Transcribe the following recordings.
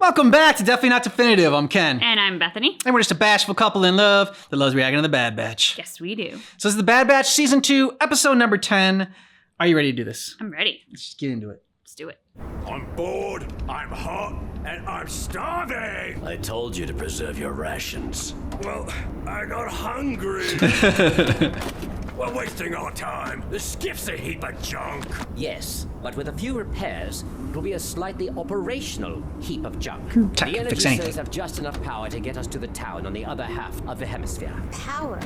Welcome back to Definitely Not Definitive. I'm Ken. And I'm Bethany. And we're just a bashful couple in love that loves reacting to the Bad Batch. Yes, we do. So this is the Bad Batch Season 2, Episode number 10. Are you ready to do this? I'm ready. Let's just get into it. Let's do it. I'm bored, I'm hot, and I'm starving! I told you to preserve your rations. Well, I got hungry. We're wasting our time. The skiff's a heap of junk. Yes, but with a few repairs, it will be a slightly operational heap of junk. Tech The can energy fix anything. cells have just enough power to get us to the town on the other half of the hemisphere. Power.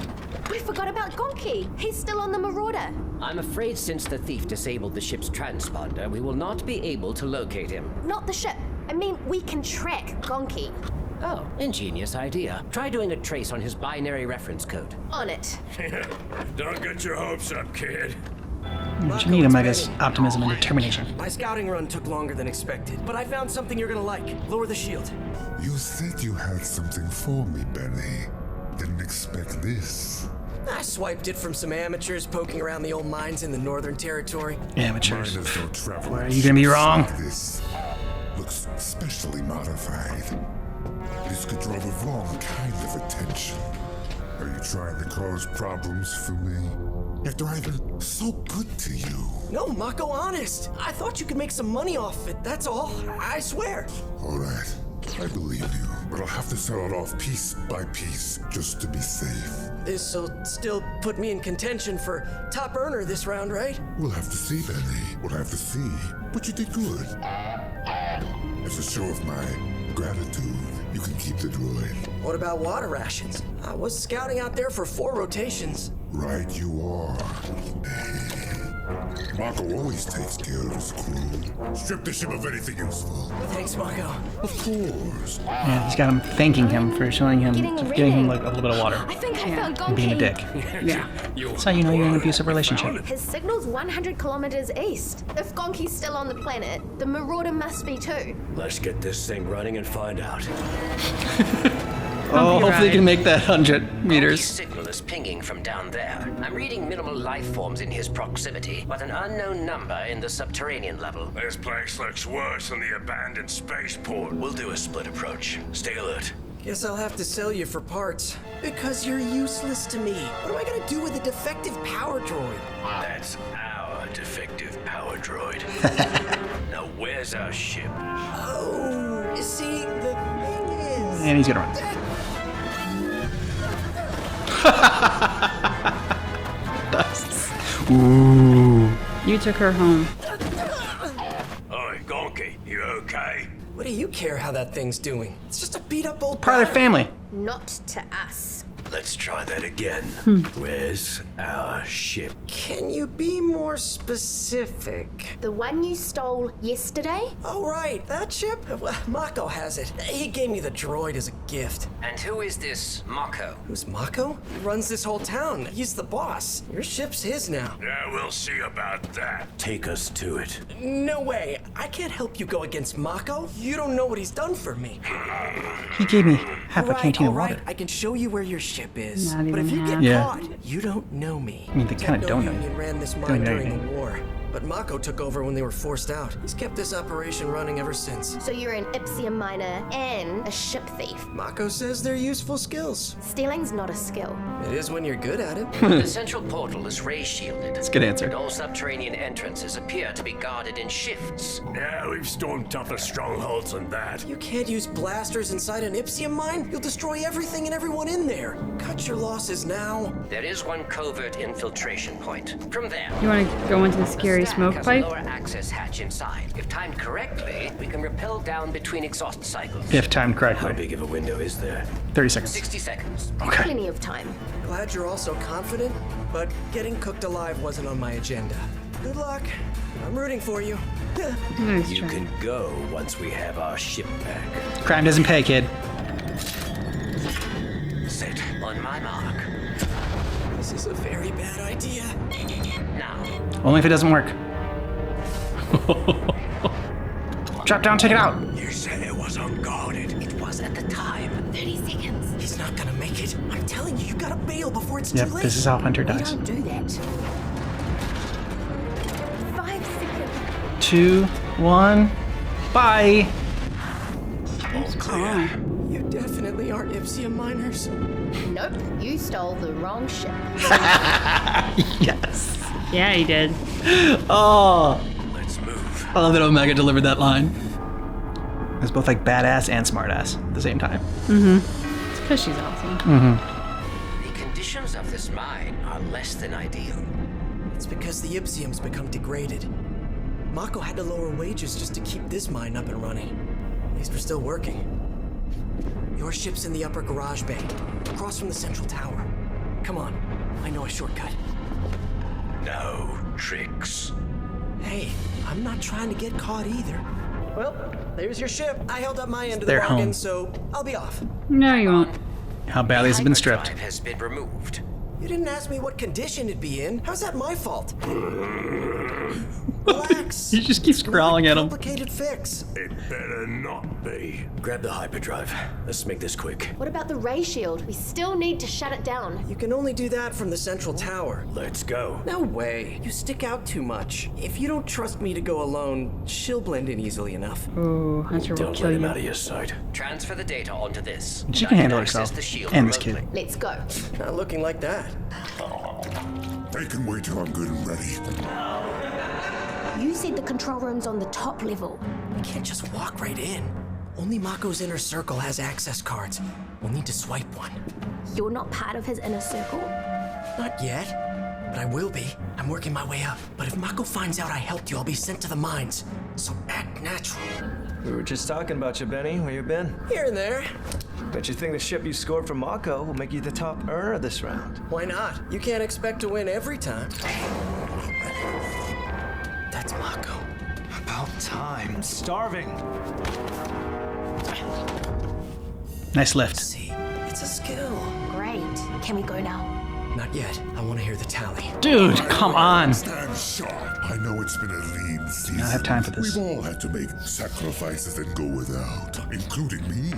We forgot about Gonki. He's still on the Marauder. I'm afraid since the thief disabled the ship's transponder, we will not be able to locate him. Not the ship. I mean, we can track Gonki. Oh, ingenious idea. Try doing a trace on his binary reference code. On it. Don't get your hopes up, kid. What you need, Omega's optimism and determination. My scouting run took longer than expected, but I found something you're gonna like. Lower the shield. You said you had something for me, Benny. Didn't expect this. I swiped it from some amateurs poking around the old mines in the Northern Territory. Amateurs. Mine is no travel. Why are you gonna be wrong? This looks specially modified. This could draw the wrong kind of attention. Are you trying to cause problems for me? After I've been so good to you. No, Mako, honest. I thought you could make some money off it, that's all. I swear. All right, I believe you, but I'll have to sell it off piece by piece just to be safe. This'll still put me in contention for top earner this round, right? We'll have to see, Benny. We'll have to see. But you did good. As a show of my gratitude, you can keep the droid. What about water rations? I was scouting out there for 4 rotations. Right you are. Mako always takes care of his crew. Strip the ship of anything useful. Thanks, Mako. Of course. Yeah, he's got him thanking him for showing him, giving him like a little bit of water. I think I found And being a Gonki. dick. Yeah. That's how you know you're in an abusive relationship. His signal's 100 kilometers east. If Gonki's still on the planet, the Marauder must be too. Let's get this thing running and find out. Oh, hopefully you can make that 100 His meters. signal is pinging from down there. I'm reading minimal life forms in his proximity, but an unknown number in the subterranean level. This place looks worse than the abandoned spaceport. We'll do a split approach. Stay alert. Guess I'll have to sell you for parts. Because you're useless to me. What am I gonna do with a defective power droid? That's our defective power droid. Now where's our ship? Oh, see, the thing is... And he's gonna run. Ooh. You took her home. Oi, Gonki, you okay? What do you care how that thing's doing? It's just a beat-up old Part of their family. Not to us. Let's try that again. Where's our ship? Can you be more specific? The one you stole yesterday? Oh, right, that ship? Well, Mako has it. He gave me the droid as a gift. And who is this Mako? Who's Mako? He runs this whole town. He's the boss. Your ship's his now. Yeah, we'll see about that. Take us to it. No way. I can't help you go against Mako. You don't know what he's done for me. He gave me half a Right, canteen all of right. water. I can show you where your ship is. Not But if even you get half. Yeah. caught, you don't know me. I mean, they kinda don't know you. Union ran this Don't mine know during anything. the war. But Mako took over when they were forced out. He's kept this operation running ever since. So you're an Ipsium miner and a ship thief. Mako says they're useful skills. Stealing's not a skill. It is when you're good at it. The central portal is ray shielded. That's a good answer. And all subterranean entrances appear to be guarded in shifts. Yeah, we've stormed tougher strongholds than that. You can't use blasters inside an Ipsium mine. You'll destroy everything and everyone in there. Cut your losses now. There is one covert infiltration point. From there, You want to go into the scary stack smoke has pipe? a lower access hatch inside. If timed correctly, we can rappel down between exhaust cycles. If timed correctly. big of a window is there? 30 seconds. 60 seconds. Okay. Plenty of time. Glad you're also confident, but getting cooked alive wasn't on my agenda. Good luck. I'm rooting for you. Nice You try. can go once we have our ship back. Crime doesn't pay, kid. Set on my mark. This is a very bad idea. Now, Only if it doesn't work. Drop down, take it out. You said it was unguarded. it was at the time. 30 seconds. He's not gonna make it. I'm telling you, you gotta bail before it's Yep, too late. this is how Hunter We dies. don't do that. 5 seconds. 2, 1, bye. All clear. You definitely aren't Ipsium miners. Nope, you stole the wrong ship. Yes. Yeah, he did. Oh, Let's move. I love that Omega delivered that line. It's both like badass and smartass at the same time. It's because she's awesome. The conditions of this mine are less than ideal. It's because the Ipsium's become degraded. Mako had to lower wages just to keep this mine up and running. At least we're still working. Your ship's in the upper garage bay, across from the central tower. Come on, I know a shortcut. No tricks. Hey, I'm not trying to get caught either. Well, there's your ship. I held up my end of the They're bargain, home. so I'll be off. No, you won't. How badly has it been stripped? Hyperdrive has been removed. You didn't ask me what condition it'd be in. How's that my fault? Relax. He just keeps growling at him. Complicated fix. It better not be. Grab the hyperdrive. Let's make this quick. What about the ray shield? We still need to shut it down. You can only do that from the central tower. Let's go. No way. You stick out too much. If you don't trust me to go alone, she'll blend in easily enough. Oh, Hunter will Don't kill let him you. out of your sight. Transfer the data onto this. She I can handle access herself. the shield And this remotely. kid. Let's go. Not looking like that. They can wait till I'm good and ready. You said the control room's on the top level. You can't just walk right in. Only Mako's inner circle has access cards. We'll need to swipe one. You're not part of his inner circle? Not yet, but I will be. I'm working my way up. But if Mako finds out I helped you, I'll be sent to the mines. So act natural. We were just talking about you, Benny. Where you been? Here and there. Bet you think the ship you scored from Mako will make you the top earner this round. Why not? You can't expect to win every time. That's Mako. About time. I'm starving. Nice lift. See, it's a skill. Great. Can we go now? Not yet. I want to hear the tally. Dude, come on. Stand sharp. I know it's been a lean season. I have time for this. We've all had to make sacrifices and go without, including me.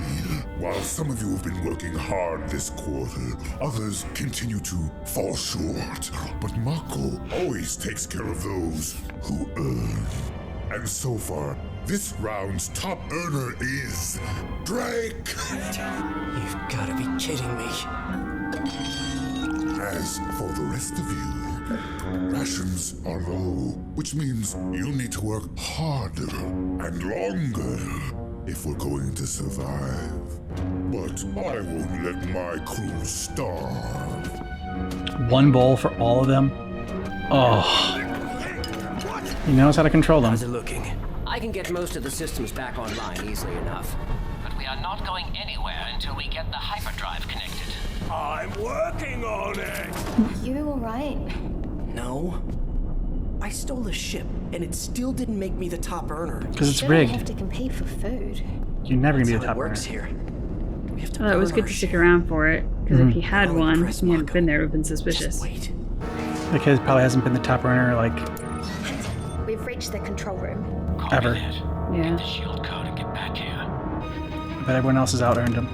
While some of you have been working hard this quarter, others continue to fall short. But Mako always takes care of those who earn. And so far, this round's top earner is Drake. You've got to be kidding me. As for the rest of you, rations are low, which means you'll need to work harder and longer if we're going to survive. But I won't let my crew starve. One bowl for all of them. Oh. He knows how to control them. How's it looking? I can get most of the systems back online easily enough. But we are not going anywhere until we get the hyperdrive connected. I'm working on it. You alright? No. I stole a ship, and it still didn't make me the top earner. Because it's Shouldn't have rigged. to compete for food. You're never going to be That's the how top it works earner. here. We have to Well, it was earn good our to stick share. around for it, because if he had I'll one, impress he hadn't Mako. been there, it would have been suspicious. Just wait. The kid probably hasn't been the top earner, like, We've reached the control room. ever. Yeah. Shield code and get back here. But everyone else has out-earned him.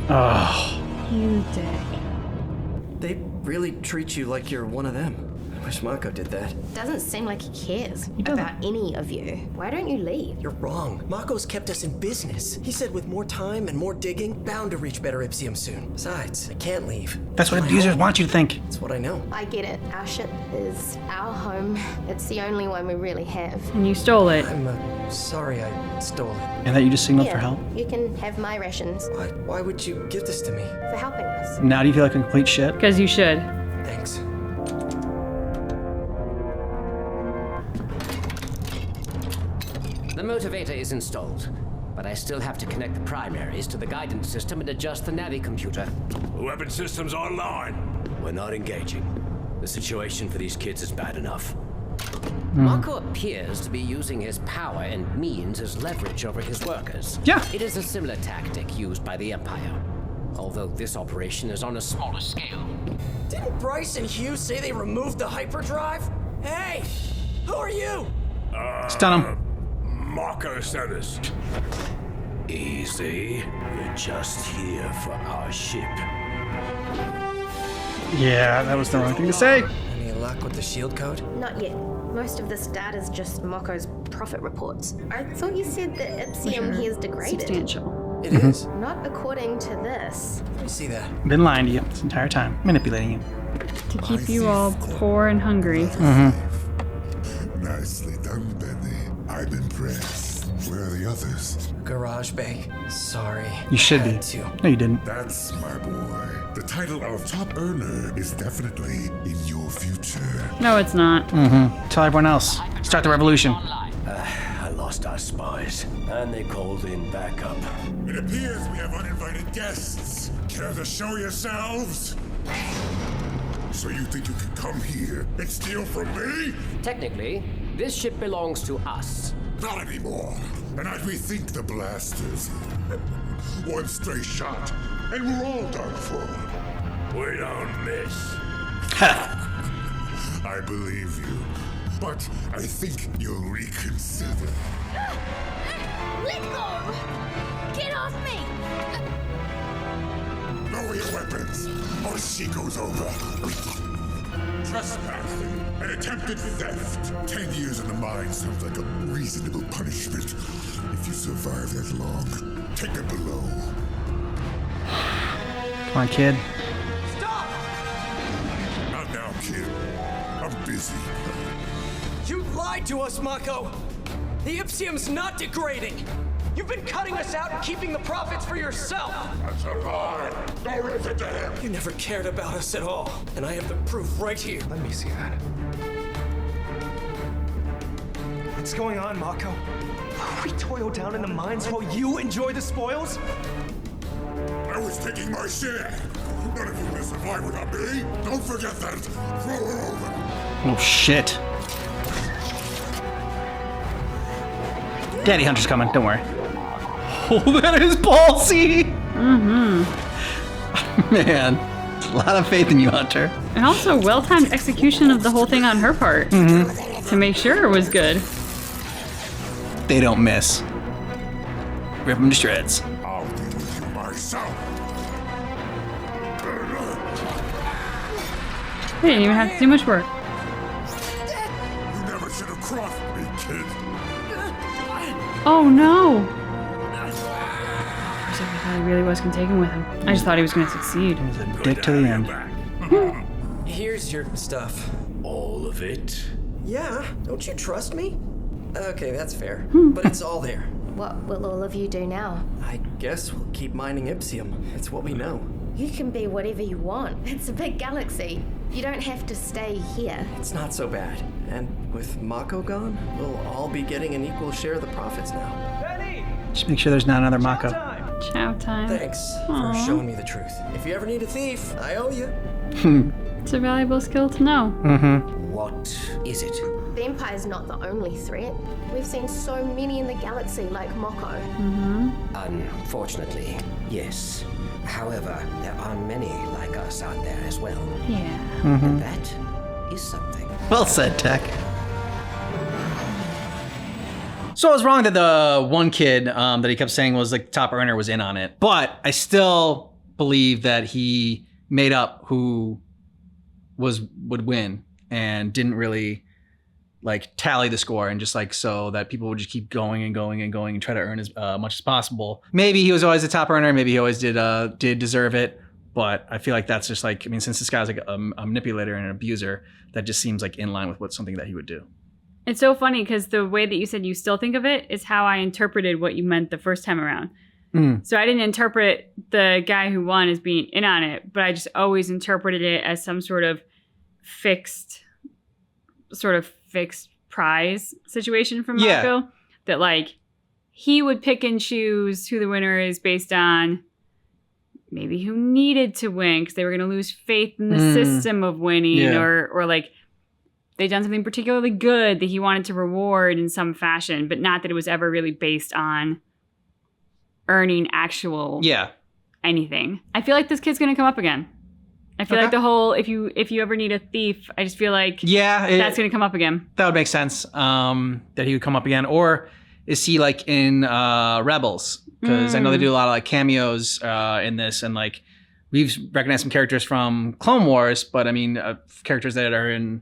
Oh. You dick. They really treat you like you're one of them. I wish Mako did that. Doesn't seem like he cares doesn't. about any of you. Why don't you leave? You're wrong. Mako's kept us in business. He said with more time and more digging, bound to reach better Ipsium soon. Besides, I can't leave. That's what My abusers home. want you to think. That's what I know. I get it. Our ship is our home. It's the only one we really have. And you stole it. I'm sorry I stole it. And that you just signaled for help. You can have my rations Why would you give this to me? for helping us. Now do you feel like a complete shit? Because you should. Thanks. The motivator is installed, but I still have to connect the primaries to the guidance system and adjust the Navi computer. Weapon systems online. We're not engaging. The situation for these kids is bad enough. Mako appears to be using his power and means as leverage over his workers. Yeah. It is a similar tactic used by the Empire, although this operation is on a smaller scale. Didn't Bryce and Hugh say they removed the hyperdrive? Hey! Who are you? Stun him. Mako sent us. Easy. You're just here for our ship. Yeah, that was the wrong thing to say. Any luck with the shield code? Not yet. Most of this data is just Moko's profit reports. I thought you said that Ipsium here is degraded. Substantial. It is. Not according to this. Let me see that. Been lying to you this entire time, manipulating you. To keep you all poor and hungry. Nicely done, Benny. I'm impressed. Where are the others? Garage bay. Sorry. You should Had be. to. No, you didn't. That's my boy. The title of top earner is definitely in your future. No, it's not. Tell everyone else. Start the revolution. I lost our spies, and they called in backup. It appears we have uninvited guests. Care to show yourselves? So you think you can come here and steal from me? Technically, this ship belongs to us. Not anymore. And I'd rethink the blasters. One stray shot, and we're all done for. We don't miss. I believe you, but I think you'll reconsider. Let go! Get off me! Lower your weapons, or she goes over. Trespassing and attempted theft. 10 years in the mine sounds like a reasonable punishment. If you survive that long, take it below. Come on, kid. Not now, kid. I'm busy. You lied to us, Mako! The Ipsium's not degrading! You've been cutting us out and keeping the profits for yourself! That's a lie. No listen to him. You never cared about us at all, and I have the proof right here. Let me see that. What's going on, Mako? We toil down in the mines while you enjoy the spoils? I was taking my share. None of you will survive without me. Don't forget that. Throw her over. Oh, shit. Daddy Hunter's coming, don't worry. Oh, that is ballsy! Man, a lot of faith in you, Hunter. And also well-timed execution of the whole thing on her part. To make sure it was good. They don't miss. Rip them to shreds. I'll deal with you myself. They didn't even have to do much work. You never should have crossed me, kid. Oh no! I thought he really was gonna take him with him. I just thought he was gonna succeed. He was a dick to the end. Here's your stuff. All of it? Yeah, don't you trust me? Okay, that's fair. But it's all there. What will all of you do now? I guess we'll keep mining Ipsium. It's what we know. You can be whatever you want. It's a big galaxy. You don't have to stay here. It's not so bad. And with Mako gone, we'll all be getting an equal share of the profits now. Benny! Just make sure there's not another Mako. Time! Chow time. Thanks for showing me the truth. If you ever need a thief, I owe you. It's a valuable skill to know. What is it? The Empire's not the only threat. We've seen so many in the galaxy like Moko. Unfortunately, yes. However, there are many like us out there as well. Yeah. And that is something. Well said, Tech. So I was wrong that the one kid that he kept saying was like top earner was in on it, but I still believe that he made up who would win and didn't really like tally the score and just like so that people would just keep going and going and going and try to earn as much as possible. Maybe he was always the top earner, maybe he always did deserve it, but I feel like that's just like, I mean, since this guy's like a manipulator and an abuser, that just seems like in line with what something that he would do. It's so funny because the way that you said you still think of it is how I interpreted what you meant the first time around. So I didn't interpret the guy who won as being in on it, but I just always interpreted it as some sort of fixed prize situation from Mako. Yeah. That like he would pick and choose who the winner is based on maybe who needed to win because they were going to lose faith in the system of winning, or like they'd done something particularly good that he wanted to reward in some fashion, but not that it was ever really based on earning actual anything. I feel like this kid's going to come up again. I feel like the whole if you ever need a thief, I just feel like that's going to come up again. That would make sense. That he would come up again, or is he like in Rebels? Because I know they do a lot of like cameos in this, and like we've recognized some characters from Clone Wars, but I mean characters that are in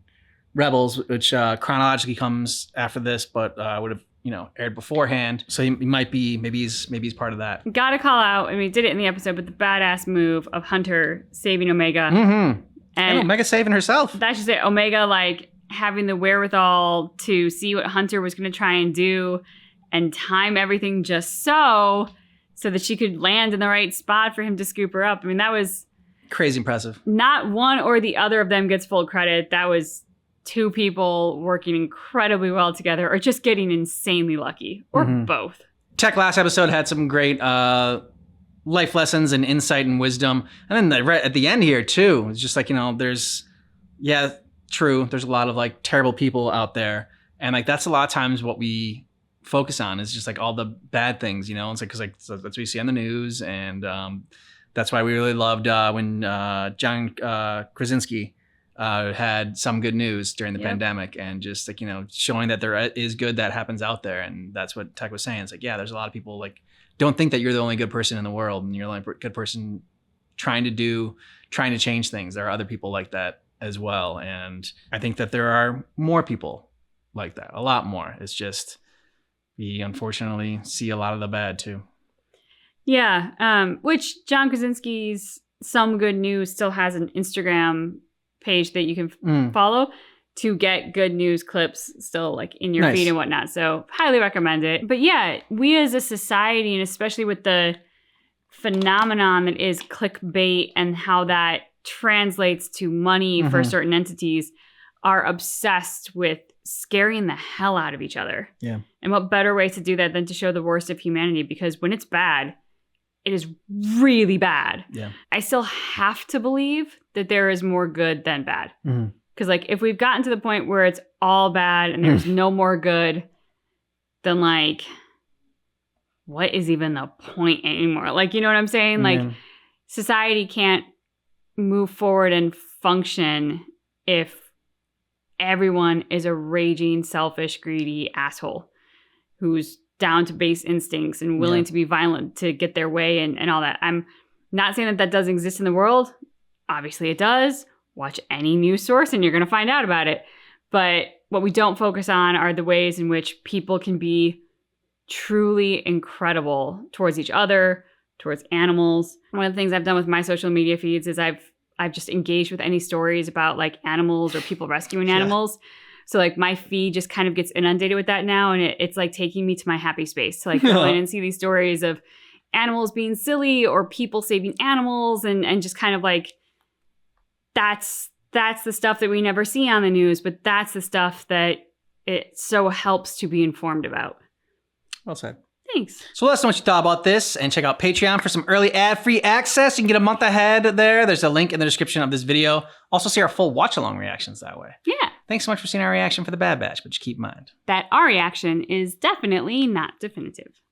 Rebels, which chronologically comes after this, but would have aired beforehand. So he might be maybe he's part of that. Gotta call out, I mean, we did it in the episode, but the badass move of Hunter saving Omega. Mm-hmm. And Omega saving herself. That's just it. Omega like having the wherewithal to see what Hunter was going to try and do and time everything just so that she could land in the right spot for him to scoop her up. I mean, that was crazy impressive. Not one or the other of them gets full credit. That was two people working incredibly well together or just getting insanely lucky or both. Tech last episode had some great life lessons and insight and wisdom. And then at the end here too, it's just like, there's, true. There's a lot of like terrible people out there. And like, that's a lot of times what we focus on is just like all the bad things, it's like, cause like that's what we see on the news. And that's why we really loved when John Krasinski had some good news during the pandemic and just like, showing that there is good that happens out there. And that's what Tech was saying. It's like, there's a lot of people like, don't think that you're the only good person in the world and you're the only good person trying to change things. There are other people like that as well. And I think that there are more people like that, a lot more. It's just, we unfortunately see a lot of the bad too. Yeah. Which John Krasinski's Some Good News still has an Instagram page that you can follow to get good news clips still like in your feed and whatnot. So highly recommend it. But yeah, we as a society, and especially with the phenomenon that is clickbait and how that translates to money for certain entities, are obsessed with scaring the hell out of each other. Yeah. And what better way to do that than to show the worst of humanity? Because when it's bad, it is really bad. Yeah. I still have to believe that there is more good than bad. Because like if we've gotten to the point where it's all bad and there's no more good, then like, what is even the point anymore? Like, you know what I'm saying? Like society can't move forward and function if everyone is a raging, selfish, greedy asshole who's down to base instincts and willing to be violent to get their way and all that. I'm not saying that doesn't exist in the world. Obviously it does. Watch any news source and you're going to find out about it. But what we don't focus on are the ways in which people can be truly incredible towards each other, towards animals. One of the things I've done with my social media feeds is I've just engaged with any stories about like animals or people rescuing animals. So like my feed just kind of gets inundated with that now. And it's like taking me to my happy space to like go in and see these stories of animals being silly or people saving animals and just kind of like, that's the stuff that we never see on the news, but that's the stuff that it so helps to be informed about. Well said. Thanks. So let us know what you thought about this and check out Patreon for some early ad-free access. You can get a month ahead there. There's a link in the description of this video. Also see our full watch-along reactions that way. Yeah. Thanks so much for seeing our reaction for the Bad Batch, but just keep in mind that our reaction is definitely not definitive.